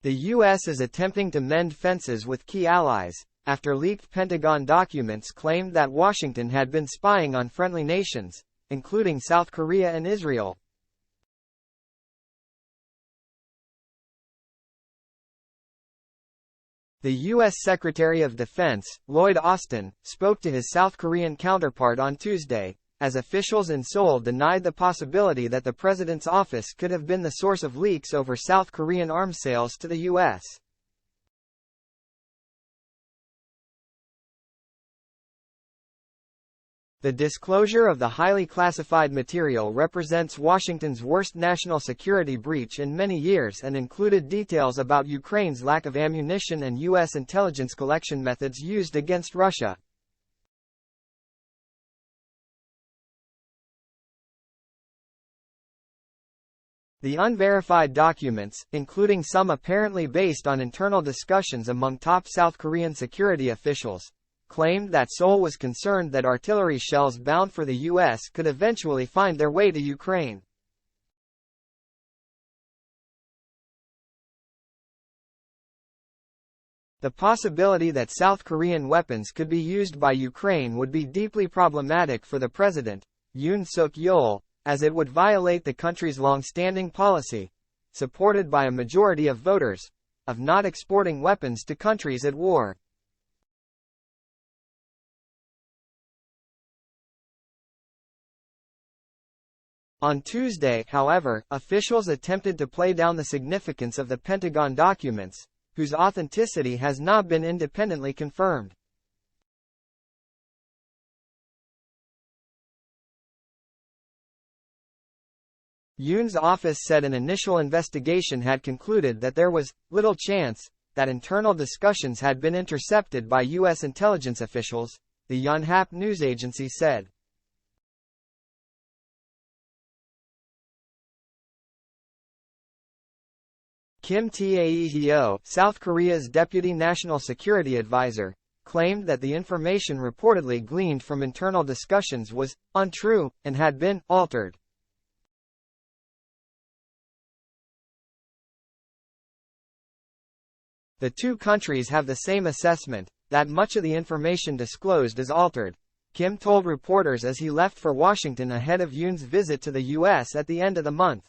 The U.S. is attempting to mend fences with key allies, after leaked Pentagon documents claimed that Washington had been spying on friendly nations, including South Korea and Israel. The U.S. Secretary of Defense, Lloyd Austin, spoke to his South Korean counterpart on Tuesday, as officials in Seoul denied the possibility that the president's office could have been the source of leaks over South Korean arms sales to the U.S. The disclosure of the highly classified material represents Washington's worst national security breach in many years and included details about Ukraine's lack of ammunition and U.S. intelligence collection methods used against Russia. The unverified documents, including some apparently based on internal discussions among top South Korean security officials, claimed that Seoul was concerned that artillery shells bound for the U.S. could eventually find their way to Ukraine. The possibility that South Korean weapons could be used by Ukraine would be deeply problematic for the president, Yoon Suk-yeol, as it would violate the country's long-standing policy, supported by a majority of voters, of not exporting weapons to countries at war. On Tuesday, however, officials attempted to play down the significance of the Pentagon documents, whose authenticity has not been independently confirmed. Yoon's office said an initial investigation had concluded that there was little chance that internal discussions had been intercepted by U.S. intelligence officials, the Yonhap news agency said. Kim Tae-hyo, South Korea's deputy national security advisor, claimed that the information reportedly gleaned from internal discussions was untrue and had been altered. The two countries have the same assessment, that much of the information disclosed is altered, Kim told reporters as he left for Washington ahead of Yoon's visit to the U.S. at the end of the month.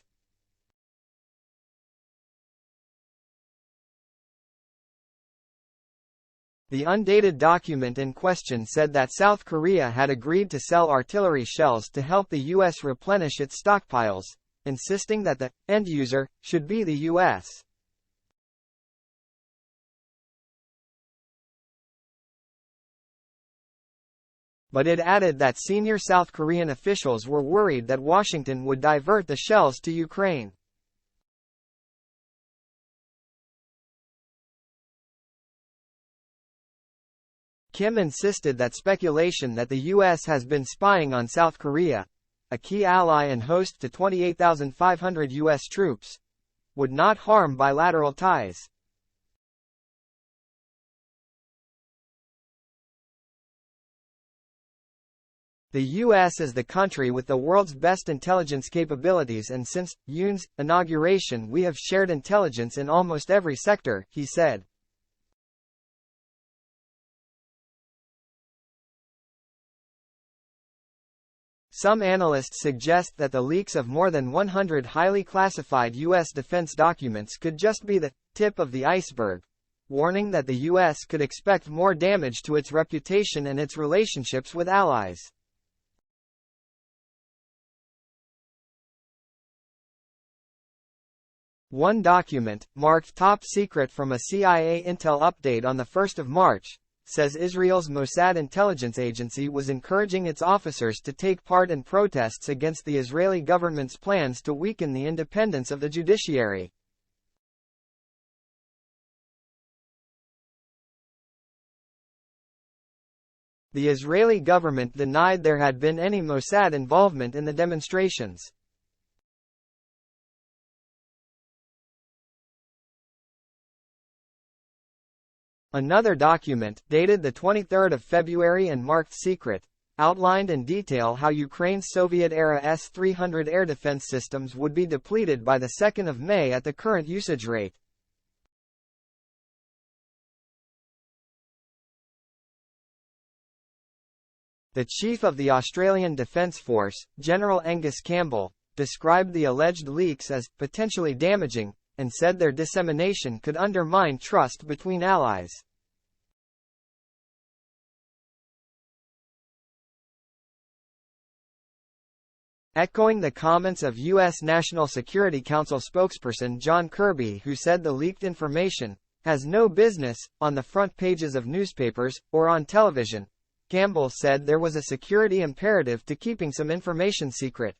The undated document in question said that South Korea had agreed to sell artillery shells to help the U.S. replenish its stockpiles, insisting that the end user should be the U.S. But it added that senior South Korean officials were worried that Washington would divert the shells to Ukraine. Kim insisted that speculation that the U.S. has been spying on South Korea, a key ally and host to 28,500 U.S. troops, would not harm bilateral ties. The U.S. is the country with the world's best intelligence capabilities, and since Yoon's inauguration we have shared intelligence in almost every sector, he said. Some analysts suggest that the leaks of more than 100 highly classified U.S. defense documents could just be the tip of the iceberg, warning that the U.S. could expect more damage to its reputation and its relationships with allies. One document, marked top secret from a CIA intel update on the 1st of March, says Israel's Mossad intelligence agency was encouraging its officers to take part in protests against the Israeli government's plans to weaken the independence of the judiciary. The Israeli government denied there had been any Mossad involvement in the demonstrations. Another document, dated the 23rd of February and marked secret, outlined in detail how Ukraine's Soviet-era S-300 air defense systems would be depleted by the 2nd of May at the current usage rate. The chief of the Australian Defence Force, General Angus Campbell, described the alleged leaks as potentially damaging, and said their dissemination could undermine trust between allies. Echoing the comments of U.S. National Security Council spokesperson John Kirby, who said the leaked information has no business on the front pages of newspapers or on television, Campbell said there was a security imperative to keeping some information secret.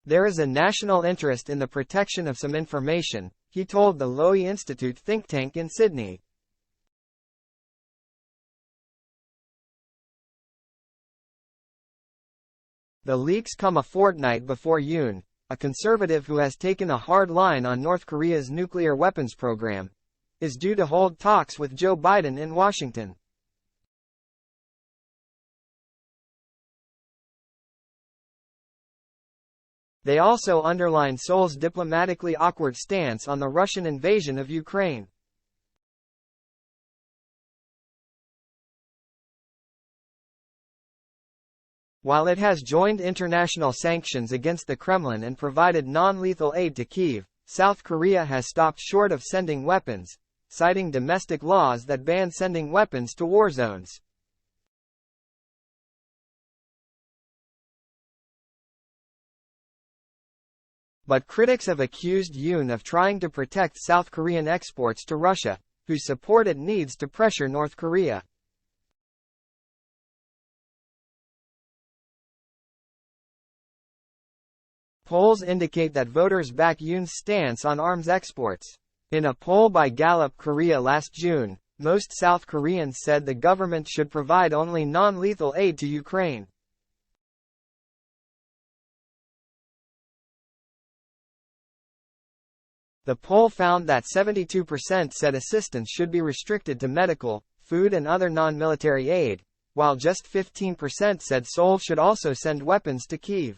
There is a national interest in the protection of some information, he told the Lowy Institute think tank in Sydney. The leaks come a fortnight before Yoon, a conservative who has taken a hard line on North Korea's nuclear weapons program, is due to hold talks with Joe Biden in Washington. They also underline Seoul's diplomatically awkward stance on the Russian invasion of Ukraine. While it has joined international sanctions against the Kremlin and provided non-lethal aid to Kyiv, South Korea has stopped short of sending weapons, citing domestic laws that ban sending weapons to war zones. But critics have accused Yoon of trying to protect South Korean exports to Russia, whose support it needs to pressure North Korea. Polls indicate that voters back Yoon's stance on arms exports. In a poll by Gallup Korea last June, most South Koreans said the government should provide only non-lethal aid to Ukraine. The poll found that 72% said assistance should be restricted to medical, food and other non-military aid, while just 15% said Seoul should also send weapons to Kyiv.